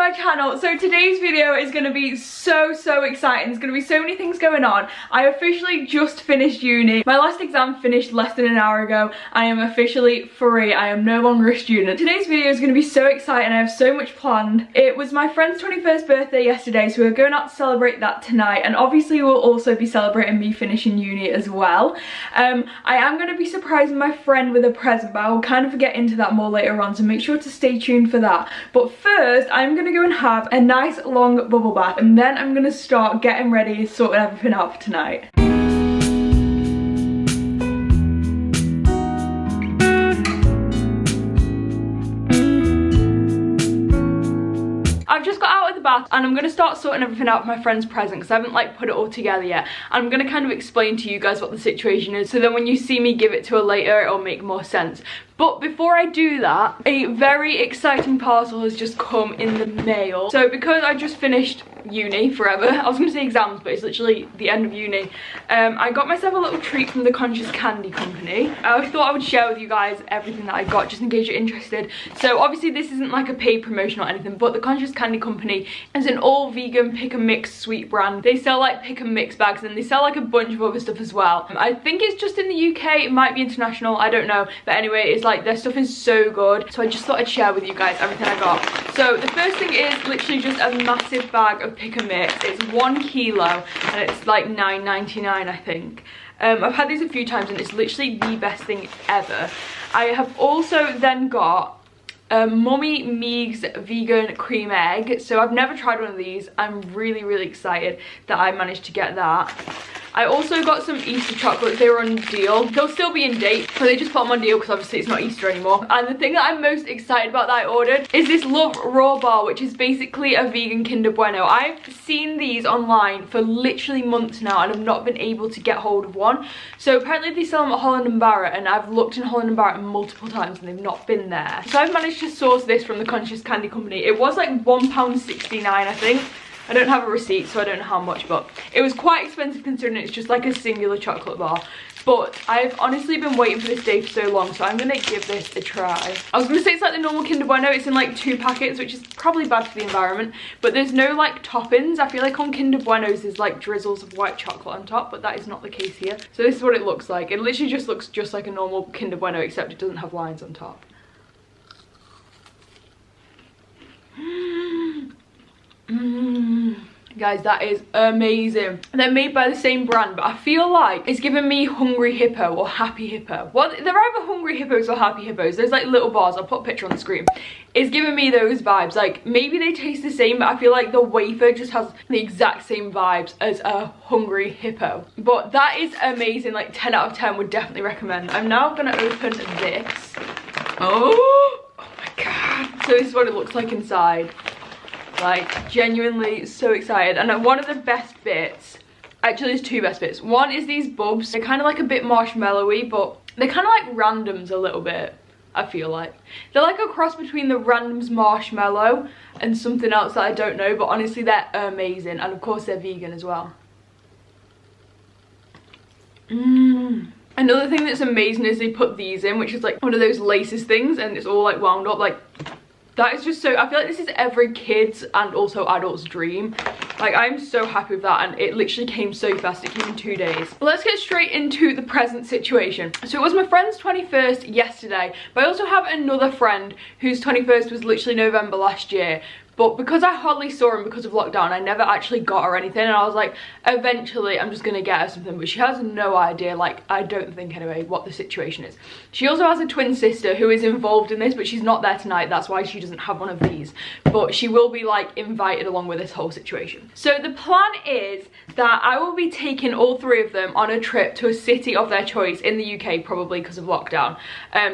my channel. So today's video is going to be so exciting. There's going to be so many things going on. I officially just finished uni. My last exam finished less than an hour ago. I am officially free. I am no longer a student. Today's video is going to be so exciting. I have so much planned. It was my friend's 21st birthday yesterday, so we're going out to celebrate that tonight, and obviously we'll also be celebrating me finishing uni as well. I am going to be surprising my friend with a present, but I will kind of get into that more later on, so make sure to stay tuned for that. But first, I'm going to go and have a nice long bubble bath, and then I'm going to start getting ready, sorting everything out for tonight. I've just got out of the bath and I'm going to start sorting everything out for my friend's present because I haven't like put it all together yet. I'm going to kind of explain to you guys what the situation is, so then when you see me give it to her later it'll make more sense. But before I do that, a very exciting parcel has just come in the mail. So because I just finished uni forever, I was going to say exams, but it's literally the end of uni, I got myself a little treat from the Conscious Candy Company. I thought I would share with you guys everything that I got just in case you're interested. So obviously this isn't like a paid promotion or anything, but the Conscious Candy Company is an all vegan pick and mix sweet brand. They sell like pick and mix bags and they sell like a bunch of other stuff as well. I think it's just in the UK, it might be international, I don't know, but anyway, it's like their stuff is so good, so I just thought I'd share with you guys everything I got. So the first thing is literally just a massive bag of pick and mix. It's 1 kilo and it's like £9.99 I think. I've had these a few times and it's literally the best thing ever. I have also then got Mummy Meeg's vegan cream egg. So I've never tried one of these. I'm really excited that I managed to get that. I also got some Easter chocolates. They were on deal. They'll still be in date, but they just put them on deal because obviously it's not Easter anymore. And the thing that I'm most excited about that I ordered is this Love Raw bar, which is basically a vegan Kinder Bueno. I've seen these online for literally months now and I've not been able to get hold of one. So apparently they sell them at Holland & Barrett, and I've looked in Holland & Barrett multiple times and they've not been there. So I've managed to source this from the Conscious Candy Company. It was like £1.69 I think. I don't have a receipt, so I don't know how much, but it was quite expensive considering it's just like a singular chocolate bar. But I've honestly been waiting for this day for so long, so I'm going to give this a try. I was going to say it's like the normal Kinder Bueno. It's in like 2 packets, which is probably bad for the environment. But there's no like toppings. I feel like on Kinder Buenos there's like drizzles of white chocolate on top, but that is not the case here. So this is what it looks like. It literally just looks just like a normal Kinder Bueno, except it doesn't have lines on top. Guys, that is amazing. They're made by the same brand, but I feel like it's giving me Hungry Hippo or Happy Hippo. Well, they're either Hungry Hippos or Happy Hippos. There's like little bars. I'll put a picture on the screen. It's giving me those vibes. Like maybe they taste the same, but I feel like the wafer just has the exact same vibes as a Hungry Hippo. But that is amazing. Like 10 out of 10 would definitely recommend. I'm now gonna open this. Oh my god. So this is what it looks like inside. Like genuinely so excited. And one of the best bits, actually there's 2 best bits. One is these bubs. They're kind of like a bit marshmallowy, but they're kind of like randoms a little bit, I feel like. They're like a cross between the randoms marshmallow and something else that I don't know, but honestly they're amazing. And of course they're vegan as well. Another thing that's amazing is they put these in, which is like one of those laces things, and it's all like wound up. Like that is just so, I feel like this is every kid's and also adult's dream. Like I'm so happy with that, and it literally came so fast. It came in 2 days. But let's get straight into the present situation. So it was my friend's 21st yesterday, but I also have another friend whose 21st was literally November last year. But because I hardly saw him because of lockdown, I never actually got her anything. And I was like, eventually I'm just going to get her something. But she has no idea, like, I don't think anyway, what the situation is. She also has a twin sister who is involved in this, but she's not there tonight. That's why she doesn't have one of these. But she will be, like, invited along with this whole situation. So the plan is that I will be taking all 3 of them on a trip to a city of their choice in the UK, probably because of lockdown.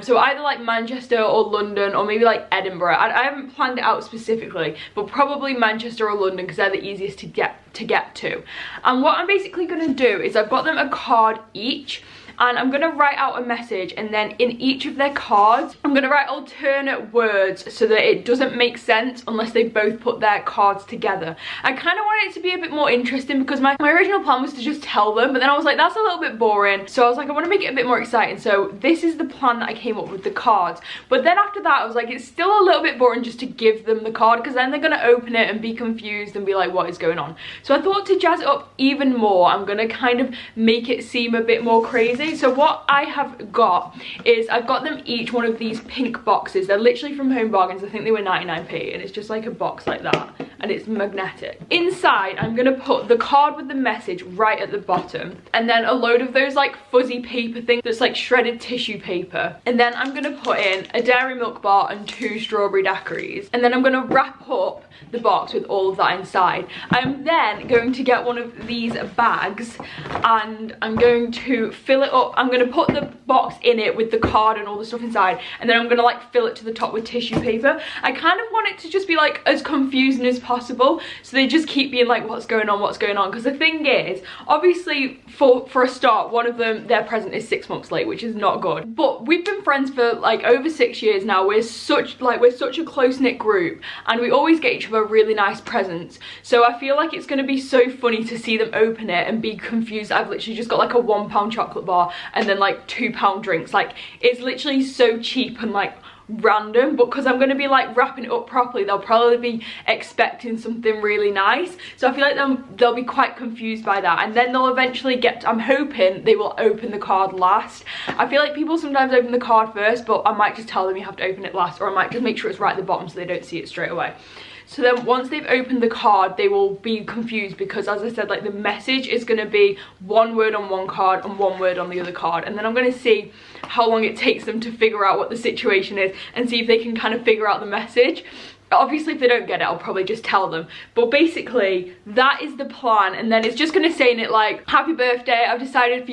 So either, like, Manchester or London or maybe, like, Edinburgh. I haven't planned it out specifically, but probably Manchester or London because they're the easiest to get to. And what I'm basically going to do is I've got them a card each, and I'm gonna write out a message, and then in each of their cards I'm gonna write alternate words so that it doesn't make sense unless they both put their cards together. I kind of wanted it to be a bit more interesting because my original plan was to just tell them, but then I was like, that's a little bit boring, so I was like, I want to make it a bit more exciting. So this is the plan that I came up with, the cards. But then after that I was like, it's still a little bit boring just to give them the card, because then they're gonna open it and be confused and be like, what is going on? So I thought to jazz it up even more, I'm gonna kind of make it seem a bit more crazy. So what I have got is, I've got them each one of these pink boxes. They're literally from Home Bargains. I think they were 99p, and it's just like a box like that, and it's magnetic. Inside I'm gonna put the card with the message right at the bottom, and then a load of those like fuzzy paper things that's like shredded tissue paper, and then I'm gonna put in a dairy milk bar and 2 strawberry daiquiris, and then I'm gonna wrap up the box with all of that inside. I'm then going to get one of these bags, and I'm going to fill it up. I'm going to put the box in it with the card and all the stuff inside, and then I'm going to like fill it to the top with tissue paper. I kind of want it to just be like as confusing as possible, so they just keep being like, what's going on, what's going on? Because the thing is, obviously for a start, one of them, their present is 6 months late, which is not good, but we've been friends for like over 6 years now. We're such a close-knit group, and we always get each other really nice presents, so I feel like it's going to be so funny to see them open it and be confused. I've literally just got like a £1 chocolate bar and then like £2 drinks. Like, it's literally so cheap and like random, but because I'm going to be like wrapping it up properly, they'll probably be expecting something really nice, so I feel like they'll be quite confused by that, and then they'll eventually get, I'm hoping they will open the card last. I feel like people sometimes open the card first, but I might just tell them you have to open it last, or I might just make sure it's right at the bottom so they don't see it straight away. So then once they've opened the card, they will be confused because, as I said, like the message is going to be one word on one card and one word on the other card, and then I'm going to see how long it takes them to figure out what the situation is and see if they can kind of figure out the message. Obviously if they don't get it, I'll probably just tell them, but basically that is the plan. And then it's just going to say in it like, happy birthday, I've decided for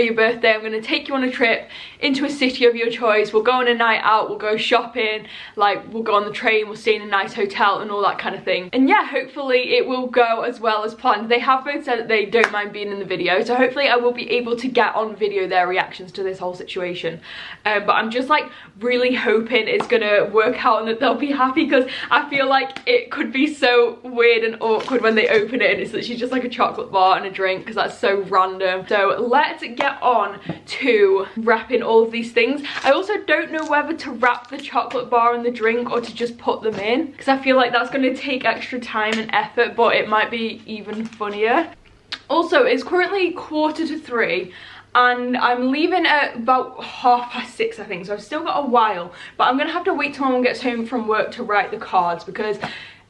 your birthday I'm going to take you on a trip into a city of your choice. We'll go on a night out, we'll go shopping, like we'll go on the train, we'll stay in a nice hotel and all that kind of thing. And yeah, hopefully it will go as well as planned. They have both said that they don't mind being in the video, so hopefully I will be able to get on video their reactions to this whole situation. But I'm just like really hoping it's gonna work out and that they'll be happy, because I feel like it could be so weird and awkward when they open it and it's literally just like a chocolate bar and a drink, because that's so random. So let's get on to wrapping all of these things. I also don't know whether to wrap the chocolate bar and the drink or to just put them in, because I feel like that's going to take extra time and effort, but it might be even funnier. Also, it's currently 2:45 and I'm leaving at about 6:30 I think, so I've still got a while, but I'm gonna have to wait till mum gets home from work to write the cards, because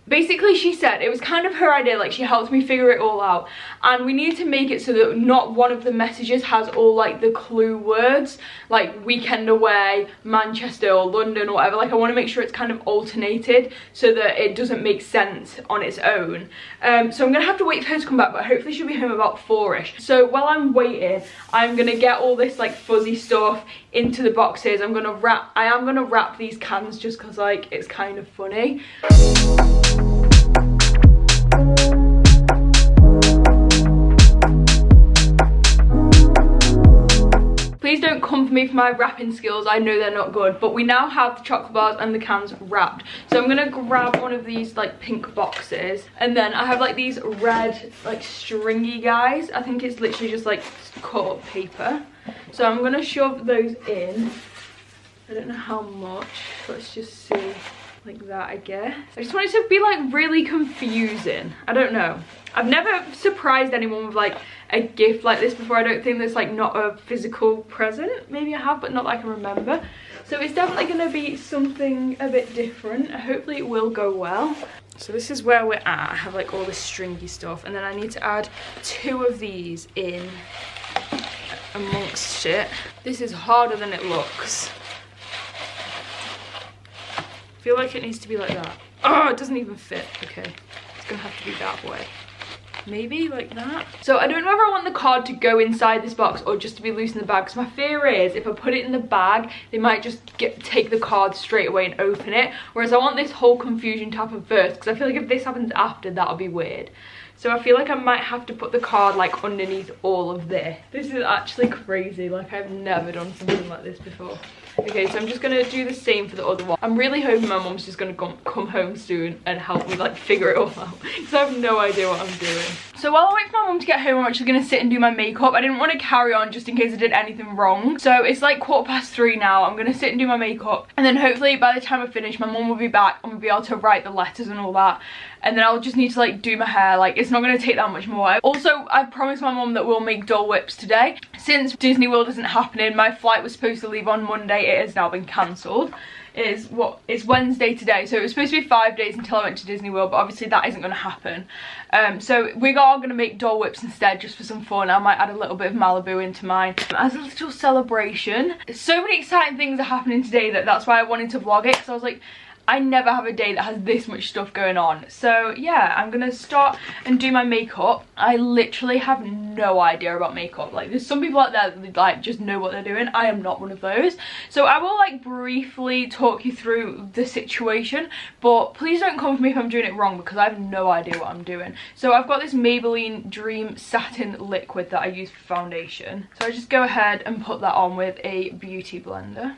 basically she said it was kind of her idea, like she helped me figure it all out, and we need to make it so that not one of the messages has all like the clue words, like weekend away, Manchester or London or whatever. Like I want to make sure it's kind of alternated so that it doesn't make sense on its own. So I'm gonna have to wait for her to come back, but hopefully she'll be home about 4ish. So while I'm waiting, I'm gonna get all this like fuzzy stuff into the boxes. I am gonna wrap these cans just because like it's kind of funny. Please don't come for me for my wrapping skills, I know they're not good, but we now have the chocolate bars and the cans wrapped. So I'm gonna grab one of these like pink boxes, and then I have like these red like stringy guys. I think it's literally just like cut up paper. So I'm gonna shove those in. I don't know how much, let's just see, like that I guess. I just want it to be like really confusing. I don't know. I've never surprised anyone with like a gift like this before. I don't think there's like not a physical present. Maybe I have, but not that I can remember. So it's definitely going to be something a bit different. Hopefully it will go well. So this is where we're at. I have like all this stringy stuff, and then I need to add 2 of these in amongst it. This is harder than it looks. I feel like it needs to be like that. Oh, it doesn't even fit. Okay, it's gonna have to be that way. maybe like that. So I don't know whether I want the card to go inside this box or just to be loose in the bag, because my fear is if I put it in the bag they might just take the card straight away and open it, whereas I want this whole confusion to happen first, because I feel like if this happens after, that'll be weird. So I feel like I might have to put the card like underneath all of this. This is actually crazy, like I've never done something like this before. Okay, so I'm just gonna do the same for the other one. I'm really hoping my mum's just gonna come home soon and help me like figure it all out, because I have no idea what I'm doing. So while I wait for my mum to get home, I'm actually gonna sit and do my makeup. I didn't want to carry on just in case I did anything wrong. So it's like 3:15 now. I'm gonna sit and do my makeup, and then hopefully by the time I finish, my mum will be back and we'll be able to write the letters and all that. And then I'll just need to like do my hair. Like it's not going to take that much more. Also, I promised my mum that we'll make Dole Whips today. Since Disney World isn't happening, my flight was supposed to leave on Monday. It has now been cancelled. It's Wednesday today, so it was supposed to be 5 days until I went to Disney World, but obviously that isn't going to happen. So we are going to make Dole Whips instead, just for some fun. I might add a little bit of Malibu into mine as a little celebration. So many exciting things are happening today that's why I wanted to vlog it, because I was like, I never have a day that has this much stuff going on. So yeah, I'm gonna start and do my makeup. I literally have no idea about makeup. Like there's some people out there that like just know what they're doing. I am not one of those. So I will like briefly talk you through the situation, but please don't come for me if I'm doing it wrong, because I have no idea what I'm doing. So I've got this Maybelline Dream Satin Liquid that I use for foundation. So I just go ahead and put that on with a beauty blender.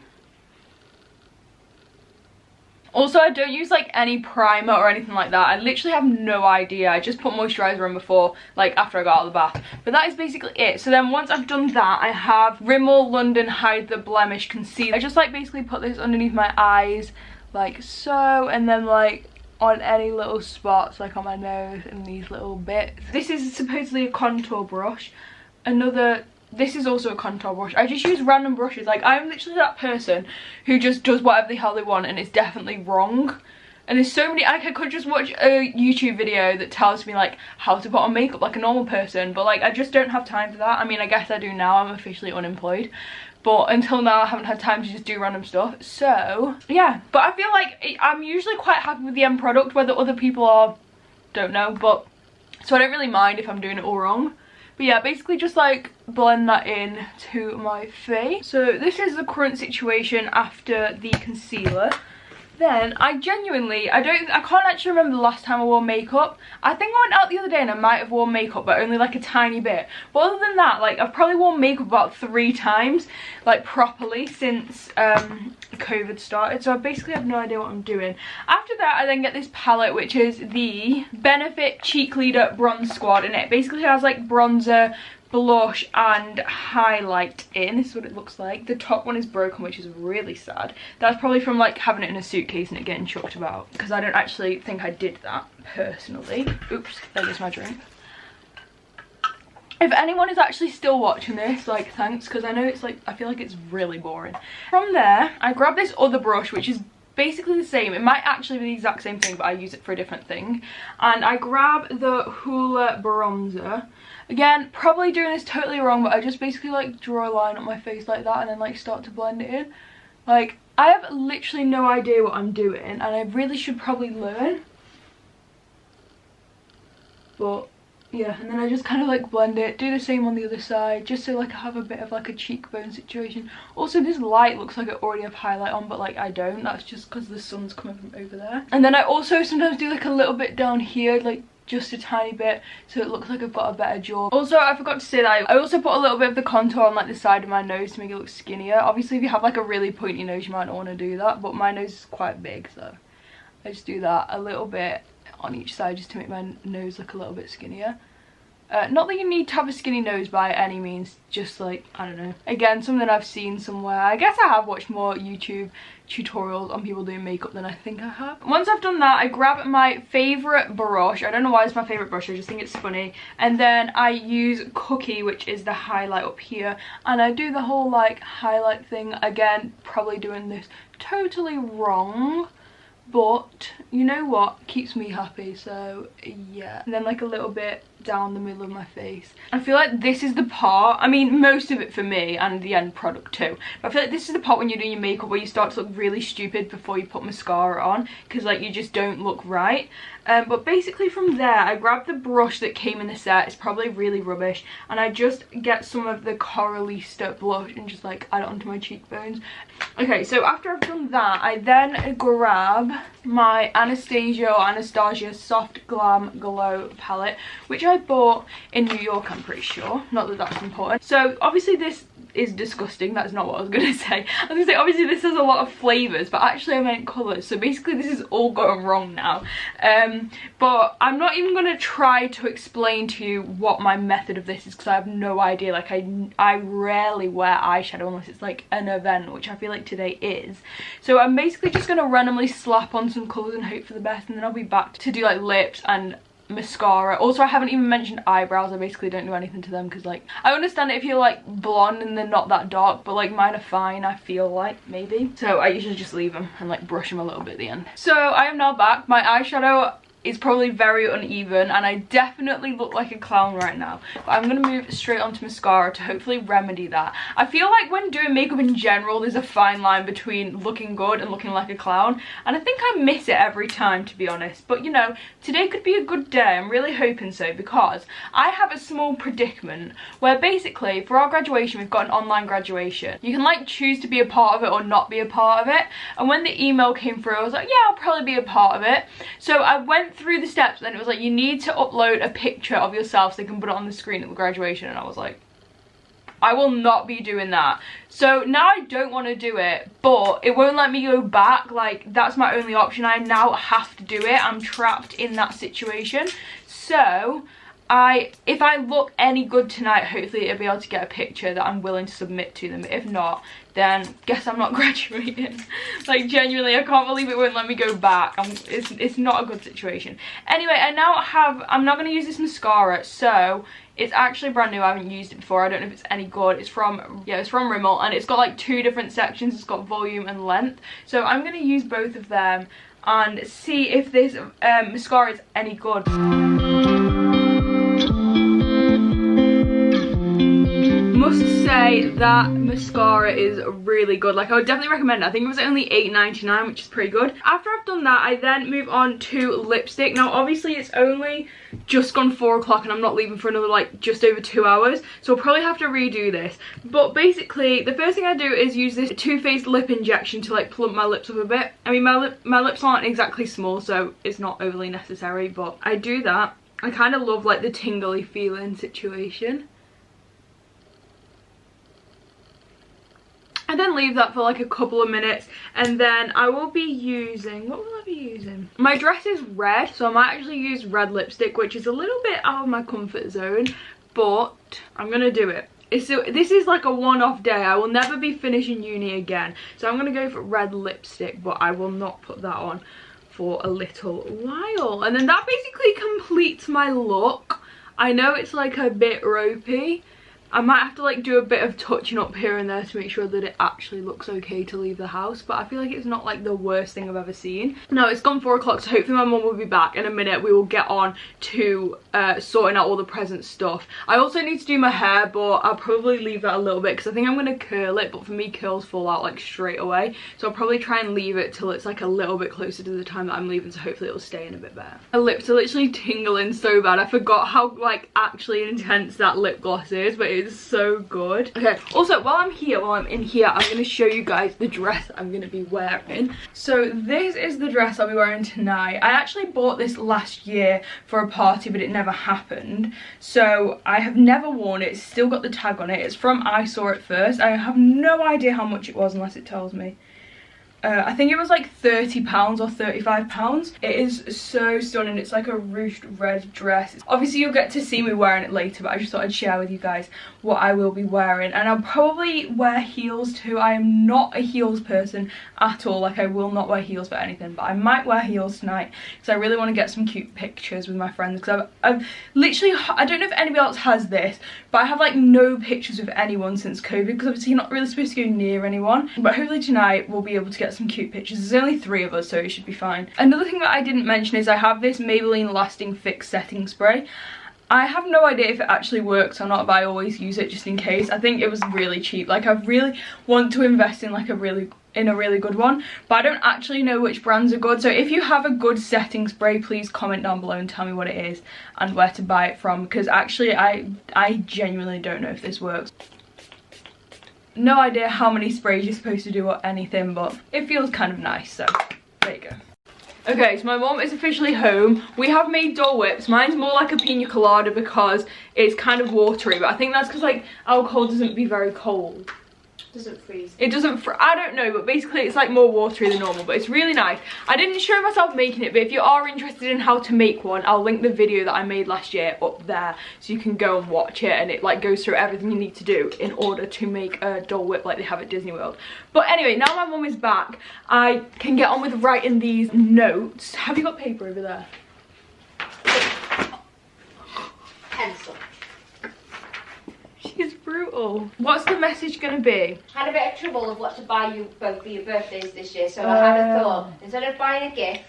Also, I don't use like any primer or anything like that. I literally have no idea. I just put moisturizer on before, like after I got out of the bath. But that is basically it. So then once I've done that, I have Rimmel London Hide the Blemish Concealer. I just like basically put this underneath my eyes like so, and then like on any little spots like on my nose and these little bits. This is supposedly a contour brush. This is also a contour brush. I just use random brushes. Like I'm literally that person who just does whatever the hell they want and it's definitely wrong. And there's so many, like I could just watch a YouTube video that tells me like how to put on makeup like a normal person, but like I just don't have time for that. I mean, I guess I do now, I'm officially unemployed. But until now I haven't had time to just do random stuff. So yeah, but I feel like I'm usually quite happy with the end product, whether other people are, don't know. But so I don't really mind if I'm doing it all wrong. But yeah, basically just like blend that in to my face. So this is the current situation after the concealer. Then I can't actually remember the last time I wore makeup. I think I went out the other day and I might have worn makeup, but only like a tiny bit. But other than that, like I've probably worn makeup about 3 times, like properly, since COVID started. So I basically have no idea what I'm doing. After that, I then get this palette, which is the Benefit Cheek Leader Bronze Squad, and it basically has like bronzer, blush and highlight in. This is what it looks like. The top one is broken, which is really sad. That's probably from like having it in a suitcase and it getting chucked about, because I don't actually think I did that personally. Oops, there goes my drink. If anyone is actually still watching this, like thanks, because I know it's like, I feel like it's really boring. From there, I grab this other brush, which is basically the same. It might actually be the exact same thing, but I use it for a different thing. And I grab the Hula Bronzer. Again, probably doing this totally wrong, but I just basically like draw a line on my face like that and then like start to blend it in. Like, I have literally no idea what I'm doing and I really should probably learn. But yeah, and then I just kind of like blend it, do the same on the other side, just so like I have a bit of like a cheekbone situation. Also, this light looks like I already have highlight on, but like I don't. That's just because the sun's coming from over there. And then I also sometimes do like a little bit down here, like just a tiny bit, so it looks like I've got a better jaw. Also, I forgot to say that I also put a little bit of the contour on like the side of my nose to make it look skinnier. Obviously, if you have like a really pointy nose, you might not want to do that, but my nose is quite big, so I just do that a little bit on each side just to make my nose look a little bit skinnier. Not that you need to have a skinny nose by any means, just like, I don't know. Again, something I've seen somewhere. I guess I have watched more YouTube tutorials on people doing makeup than I think I have. Once I've done that, I grab my favourite brush. I don't know why it's my favourite brush, I just think it's funny. And then I use Cookie, which is the highlight up here. And I do the whole like highlight thing. Again, probably doing this totally wrong. But you know what? keeps me happy, so yeah. And then like a little bit down the middle of my face. I feel like this is the part, I mean most of it for me and the end product too, but I feel like this is the part when you're doing your makeup where you start to look really stupid before you put mascara on, because like you just don't look right. But basically from there I grabbed the brush that came in the set. It's probably really rubbish, and I just get some of the Coralista blush and just like add it onto my cheekbones. Okay, so after I've done that, I then grab my Anastasia Soft Glam Glow palette, which I bought in New York, I'm pretty sure. Not that that's important. So obviously this is disgusting. That's not what I was gonna say. I was gonna say obviously this has a lot of flavors, but actually I meant colors, so basically this is all going wrong now. But I'm not even gonna try to explain to you what my method of this is, because I have no idea. Like I rarely wear eyeshadow unless it's like an event, which I feel like today is. So I'm basically just gonna randomly slap on some colors and hope for the best, and then I'll be back to do like lips and mascara. Also, I haven't even mentioned eyebrows. I basically don't do anything to them because like I understand it if you're like blonde and they're not that dark, but like mine are fine, I feel like, maybe. So I usually just leave them and like brush them a little bit at the end. So I am now back. My eyeshadow is probably very uneven and I definitely look like a clown right now, but I'm gonna move straight onto mascara to hopefully remedy that. I feel like when doing makeup in general there's a fine line between looking good and looking like a clown, and I think I miss it every time, to be honest. But you know, today could be a good day. I'm really hoping so, because I have a small predicament where basically for our graduation, we've got an online graduation. You can like choose to be a part of it or not be a part of it, and when the email came through I was like, yeah, I'll probably be a part of it. So I went through the steps and it was like, you need to upload a picture of yourself so they can put it on the screen at the graduation, and I was like, I will not be doing that. So now I don't want to do it, but it won't let me go back. Like that's my only option. I now have to do it. I'm trapped in that situation. So if I look any good tonight, hopefully I'll be able to get a picture that I'm willing to submit to them. But if not, then guess I'm not graduating. Like genuinely, I can't believe it won't let me go back. It's not a good situation. Anyway, I'm not going to use this mascara, so it's actually brand new. I haven't used it before. I don't know if it's any good. It's from Rimmel, and it's got like two different sections. It's got volume and length. So I'm going to use both of them and see if this mascara is any good. Must say that mascara is really good. Like I would definitely recommend it. I think it was only $8.99, which is pretty good. After I've done that, I then move on to lipstick. Now obviously it's only just gone 4 o'clock and I'm not leaving for another like just over 2 hours, so I'll probably have to redo this. But basically the first thing I do is use this Too Faced lip injection to like plump my lips up a bit. I mean my lips aren't exactly small, so it's not overly necessary, but I do that. I kind of love like the tingly feeling situation. I then leave that for like a couple of minutes, and then I will be using, what will I be using? My dress is red, so I might actually use red lipstick, which is a little bit out of my comfort zone, but I'm gonna do it. This is like a one-off day. I will never be finishing uni again, so I'm gonna go for red lipstick, but I will not put that on for a little while. And then that basically completes my look. I know it's like a bit ropey. I might have to like do a bit of touching up here and there to make sure that it actually looks okay to leave the house, but I feel like it's not like the worst thing I've ever seen. Now it's gone 4 o'clock, so hopefully my mum will be back in a minute. We will get on to sorting out all the present stuff. I also need to do my hair, but I'll probably leave that a little bit because I think I'm going to curl it, but for me curls fall out like straight away, so I'll probably try and leave it till it's like a little bit closer to the time that I'm leaving, so hopefully it'll stay in a bit better. My lips are literally tingling so bad. I forgot how like actually intense that lip gloss is, but it's so good. Okay, also while I'm in here, I'm going to show you guys the dress I'm going to be wearing. So this is the dress I'll be wearing tonight. I actually bought this last year for a party, but it never happened, so I have never worn it. It's still got the tag on it. It's from I Saw It First. I have no idea how much it was unless it tells me. I think it was like £30 or £35. It is so stunning. It's like a ruched red dress. Obviously you'll get to see me wearing it later, but I just thought I'd share with you guys what I will be wearing. And I'll probably wear heels too. I am not a heels person at all. Like I will not wear heels for anything, but I might wear heels tonight because I really want to get some cute pictures with my friends, because I've literally, I don't know if anybody else has this, but I have like no pictures with anyone since COVID, because obviously you're not really supposed to go near anyone. But hopefully tonight we'll be able to get get some cute pictures. There's only 3 of us, so it should be fine. Another thing that I didn't mention is I have this Maybelline Lasting Fix setting spray. I have no idea if it actually works or not, but I always use it just in case. I think it was really cheap. Like, I really want to invest in like a really good one, but I don't actually know which brands are good. So if you have a good setting spray, please comment down below and tell me what it is and where to buy it from, because actually I genuinely don't know if this works. No idea how many sprays you're supposed to do or anything, but it feels kind of nice, so there you go. Okay, so my mom is officially home. We have made Dole Whips. Mine's more like a pina colada because it's kind of watery, but I think that's because like alcohol doesn't be very cold. Doesn't freeze. It doesn't I don't know, but basically it's like more watery than normal, but it's really nice. I didn't show myself making it, but if you are interested in how to make one, I'll link the video that I made last year up there so you can go and watch it, and it like goes through everything you need to do in order to make a Dole Whip like they have at Disney World. But anyway, now my mum is back, I can get on with writing these notes. Have you got paper over there? Pencil. She's brutal. What's the message gonna be? Had a bit of trouble of what to buy you both for your birthdays this year, so I had a thought. Instead of buying a gift,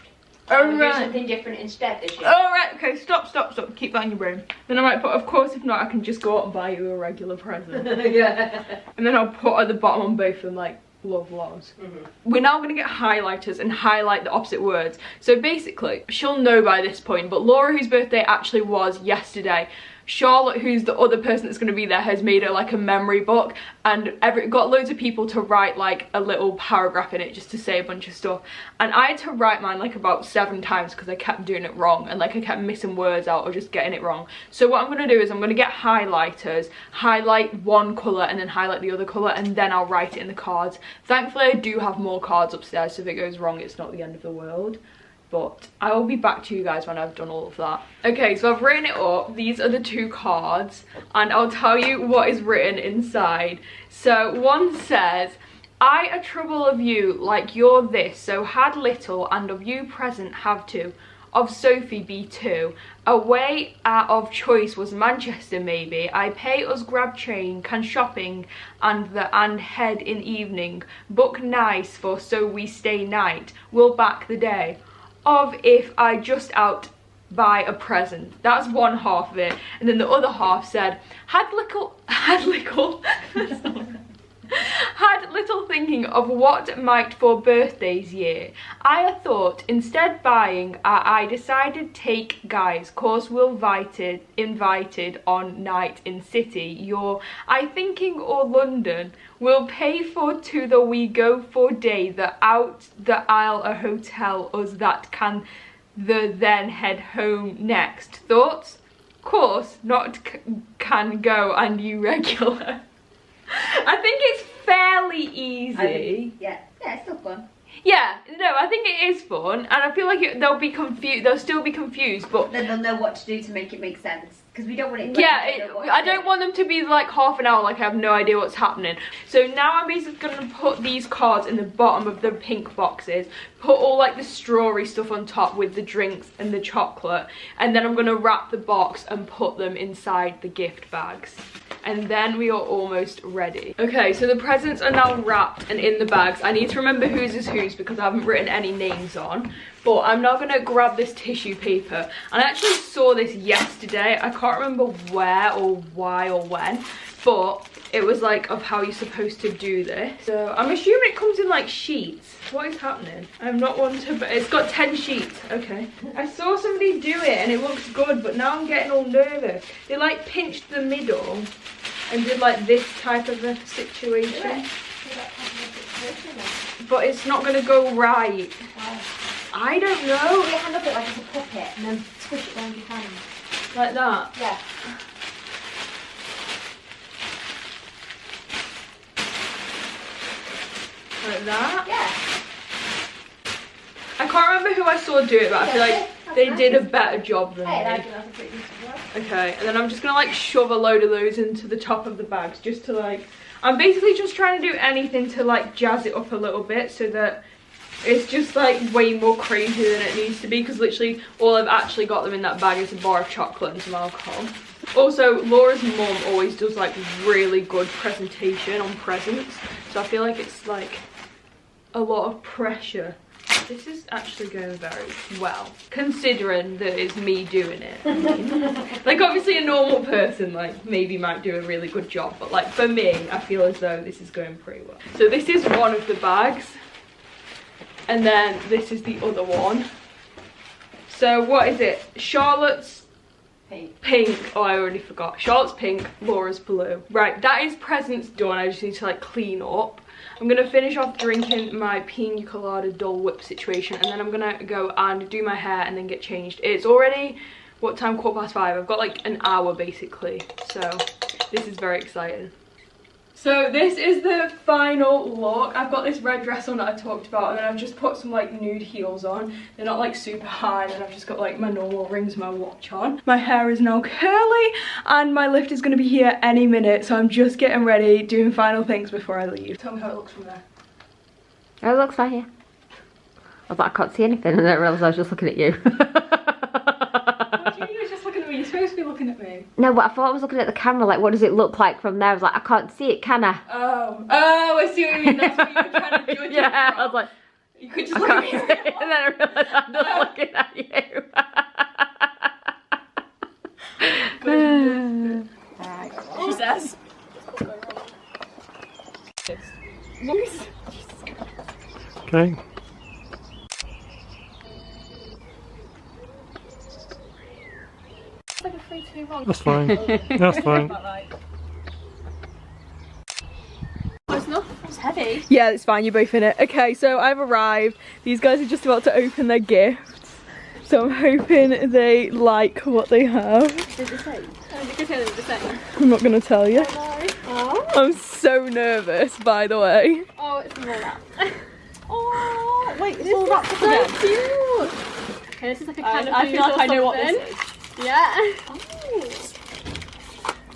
I would do something different instead this year. Alright, okay, stop. Keep that in your brain. Then I might put, of course, if not, I can just go out and buy you a regular present. Yeah. And then I'll put at the bottom on both of them, like, love loves. We're now going to get highlighters and highlight the opposite words. So basically, she'll know by this point, but Laura, whose birthday actually was yesterday, Charlotte, who's the other person that's going to be there, has made it like a memory book, and got loads of people to write like a little paragraph in it just to say a bunch of stuff, and I had to write mine like about 7 times because I kept doing it wrong, and like I kept missing words out or just getting it wrong. So what I'm going to do is I'm going to get highlighters, highlight one colour and then highlight the other colour, and then I'll write it in the cards. Thankfully I do have more cards upstairs, so if it goes wrong it's not the end of the world. But I will be back to you guys when I've done all of that. Okay, so I've written it up. These are the 2 cards, and I'll tell you what is written inside. So one says, I a trouble of you like you're this, so had little, and of you present have 2. Of Sophie be 2. Away of choice was Manchester maybe. I pay us grab train, can shopping, and head in evening. Book nice for so we stay night. We'll back the day. Of if I just out buy a present. That's one half of it, and then the other half said had little thinking of what might for birthdays year. I thought instead buying I decided take guys, course we'll invited on night in city. Your I thinking or London will pay for to the we go for day the out the aisle a hotel us that can the then head home next. Thoughts? Course not can go and you regular. I think it's fairly easy. Yeah, it's still fun. Yeah, no, I think it is fun, and I feel like they'll be confused. They'll still be confused, but then they'll know what to do to make it make sense. Because we don't want it. I don't want them to be like half an hour, like I have no idea what's happening. So now I'm basically gonna put these cards in the bottom of the pink boxes, put all like the strawberry stuff on top with the drinks and the chocolate, and then I'm gonna wrap the box and put them inside the gift bags. And then we are almost ready. Okay, so the presents are now wrapped and in the bags. I need to remember whose is whose because I haven't written any names on. But I'm now gonna grab this tissue paper. And I actually saw this yesterday. I can't remember where or why or when, but it was like of how you're supposed to do this. So I'm assuming it comes in like sheets. What is happening? I'm not one to, but it's got 10 sheets. Okay. I saw somebody do it and it looks good, but now I'm getting all nervous. They like pinched the middle and did like this type of a situation. But it's not gonna go right. Wow. I don't know. Put your hand up it like it's a puppet and then squish it down your hand. Like that? Yeah. Like that? Yeah. I can't remember who I saw do it, but I feel like they did a better job than me. That's a pretty decent work. Okay, and then I'm just gonna like shove a load of those into the top of the bags just to like, I'm basically just trying to do anything to like jazz it up a little bit so that it's just like way more crazy than it needs to be, because literally all I've actually got them in that bag is a bar of chocolate and some alcohol. Also, Laura's mum always does like really good presentation on presents, so I feel like it's like a lot of pressure. This is actually going very well, considering that it's me doing it. Like, obviously a normal person, like, maybe might do a really good job, but like, for me, I feel as though this is going pretty well. So this is one of the bags, and then this is the other one. So what is it? Charlotte's pink. Oh, I already forgot. Charlotte's pink, Laura's blue. Right, that is presents done. I just need to like clean up. I'm gonna finish off drinking my pina colada Dole Whip situation, and then I'm gonna go and do my hair and then get changed. It's already, what time, 5:15. I've got like an hour basically, so this is very exciting. So this is the final look. I've got this red dress on that I talked about, and then I've just put some like nude heels on. They're not like super high, and then I've just got like my normal rings, my watch on. My hair is now curly, and my lift is gonna be here any minute, so I'm just getting ready, doing final things before I leave. Tell me how it looks from there. Oh, it looks fine, yeah. I was like, I can't see anything, and then I realised I was just looking at you. What do you mean you're just looking at me? You're supposed to be looking at me. No, but I thought I was looking at the camera, like, what does it look like from there? I was like, I can't see it, can I? Oh, I see what you mean. That's what you were trying to judge Yeah, it from. I was like, you could just look at me. and then I realised I'm just looking at you. Alright, she says. Okay. It's like a 3, 2, 1. That's fine. That's fine. It's heavy. Yeah, it's fine, you're both in it. Okay, so I've arrived. These guys are just about to open their gifts. So I'm hoping they like what they have. They're the same. You can say they're the same. I'm not gonna tell you. Oh, I'm so nervous, by the way. oh, it's more that. Oh, wait, it's all wrapped up so again. cute. Okay, this is like a can of I food feel like or I know what something. this is. Yeah.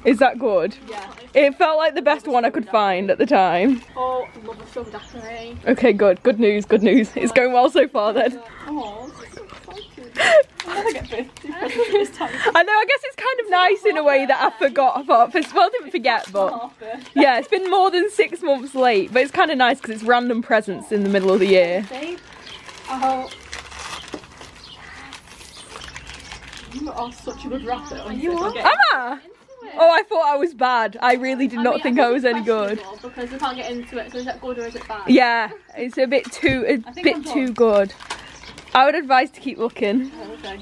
Is that good? Yeah. It felt like the best one I could find at the time. Oh, love a celebratory. Okay, good. Good news, good news. It's going well so far then. Oh, this is so exciting. I'll never get birthday presents this time. I know, I guess it's kind of nice in a way that I forgot about. Well, I didn't forget, but yeah, it's been more than 6 months late, but it's kind of nice because it's random presents in the middle of the year. Oh. You are such a good rapper. You are? Am I? Oh, I thought I was bad. I really did not think I was any good. Because we can't get into it, so is that good or is it bad? Yeah, it's a bit too good. I would advise to keep looking. Oh, okay.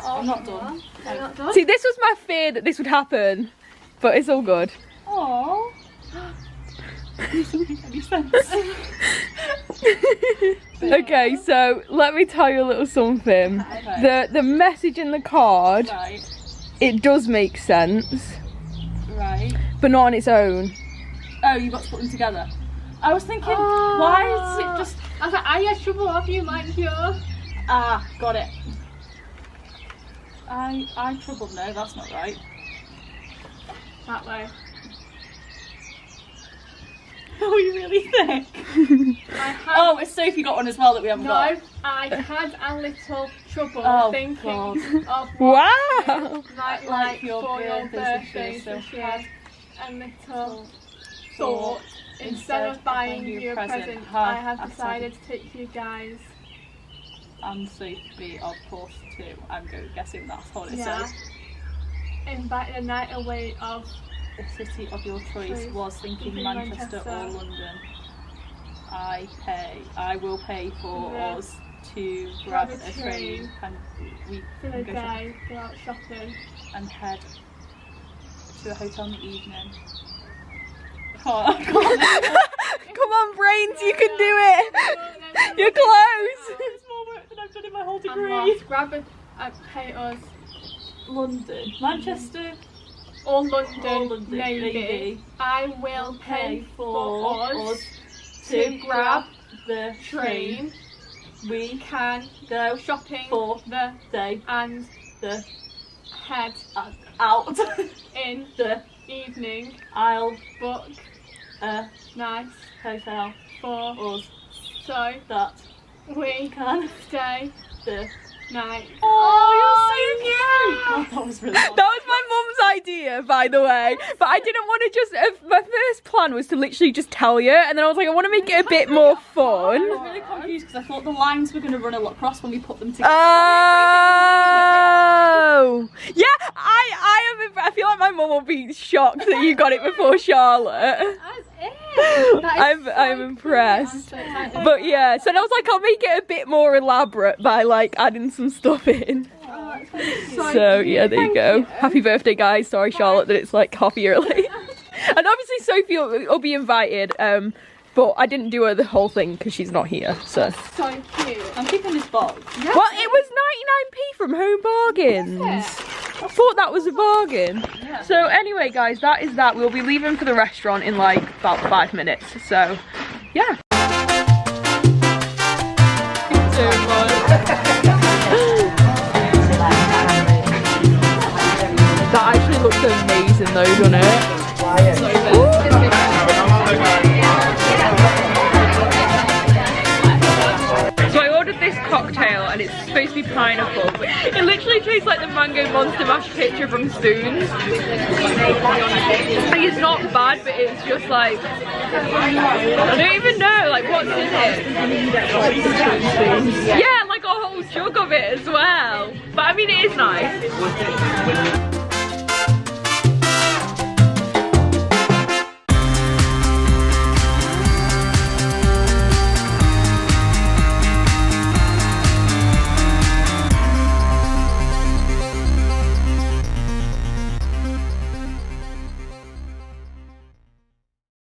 Oh, I'm not done. You're not done? See, this was my fear that this would happen, but it's all good. Aww. Any sense? Okay, so let me tell you a little something. Okay. The message in the card, Right. it does make sense, Right. but not on its own. Oh, you got to put them together. I was thinking, why is it just... I was like, I had trouble off you, mind you. Ah, got it. I troubled. No, that's not right. That way. Oh, you really thick. I had, Oh, it's Sophie got one as well that we haven't got. no, I had a little trouble Oh, thinking God. of what Wow! you might Like like your for your birthday, birthday, so so she had had a little thought. Instead of buying you a present, I have decided to take you guys. And Sophie, of course, too. I'm guessing that's what it Yeah. says. Invite a night away of The city of your choice was thinking Thinking Manchester or Manchester. London. I will pay for Yeah. us to grab a train and we for can the go shopping day, go out shopping. and head to a hotel in the evening. I can't. Come on, brains, you can do it! You're close! It's more work than I've done in my whole And degree. last, grab a pay us London, Manchester, or London, or London, maybe. I will pay for us to grab the the train. We Can go shopping for the day and the head out in the evening. I'll Book a nice hotel for us so that we can stay the night. Oh, you're so cute! God, that was really hard. That was my mum's idea, by the way. But I didn't want to just. My first plan was to literally just tell you, and then I was like, I want to make it a bit more fun. I was really confused because I thought the lines were going to run across when we put them together. Oh, yeah. I feel like my mum will be shocked that you got it before Charlotte. I'm impressed. But yeah, so I was like, I'll make it a bit more elaborate by like adding some stuff in. So yeah, there you go. Happy birthday, guys. Sorry, Charlotte, that it's like coffee early. And obviously Sophie will be invited, but I didn't do her the whole thing because she's not here. So cute. I'm keeping this box. Yeah. Well, it was 99p from Home Bargains. I thought that was a bargain. Yeah. So anyway, guys, that is that. We'll be leaving for the restaurant in like about 5 minutes. So yeah. That actually looks amazing though, doesn't it? So I ordered this cocktail and it's supposed to be pineapple, but it literally tastes like the Mango Monster Mash picture from Spoons. Like, it's not bad, but it's just like, I don't even know, like what's in it? Yeah, like a whole jug of it as well. But I mean, it is nice.